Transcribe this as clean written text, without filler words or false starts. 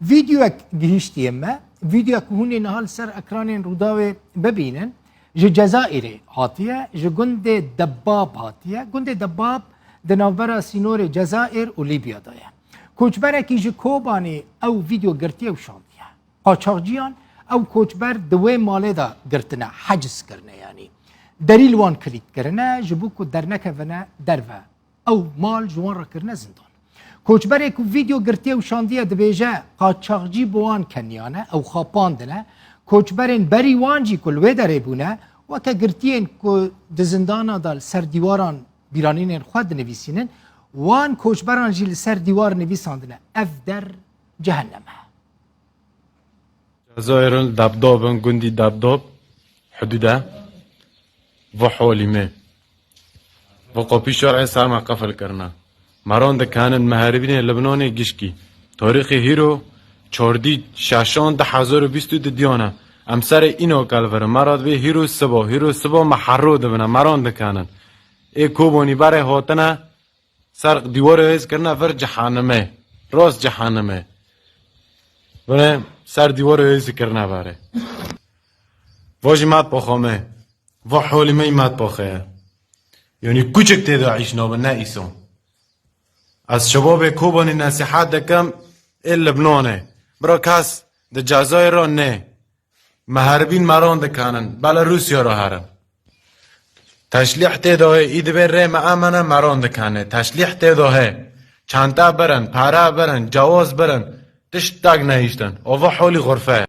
فيديو جهشتي اما فيديو هوني نهال سر اكرانين روداوي ببينن جي جزائري هاتيه جي جند دباب هاتيه جند دباب دناورا سينور جزائر وليبيا دايا کوچبر کی جی کوبانی او ویدیو گرتی او شاندیه قاچاقچیان او کوچبر دوی ماله دا گرتنه حجز کرنه یعنی دلیل وان کلیک کرنه جبو کو درنکه ونه درو او مال جوان را کرنه زندان کوچبر کو ویدیو گرتی او شاندیه دبیجه قاچاقچی بوان کنیانه او خاپاندنه کوچبرین بری وانجی کل وی داره بونه و که گرتین کو دزندانا دال سر دیواران بیرانین خود نویسینن وان کوچبران جیل سر دیوار نویساندنه اف در جهنمه جزائر دبدوبن گندی دبدوب حدوده و حوليمه و قوپی شرع سرما قفل کرنا مران دکانن مهربین لبنان گشکی تاریخ هیرو چاردی ششان 2022 دیانه امسر اینو کلور مراد به هیرو سبا محرو دبنه مران دکانن ای کوبانی بره هاتنه سر دیوار هیز کرنا ور جهنمه راست جهنمه بره سر دیوار هیز کرنا بره واجی مات پاخامه و حوليمه مات پاخه یعنی کوچک تیدا عیش نابه نه ایسان از شباب کوبانی نصیحت دکم ای لبنانه برا کس ده جزایر را نه محربین مران دکانن بلا روسیا را هرن تشلیح تیداه ایده بر ره معامنه مران دکانه تشلیح تیداه چانتا برن پاره برن جواز برن تشتاق نهیشتن اوه حولی غرفه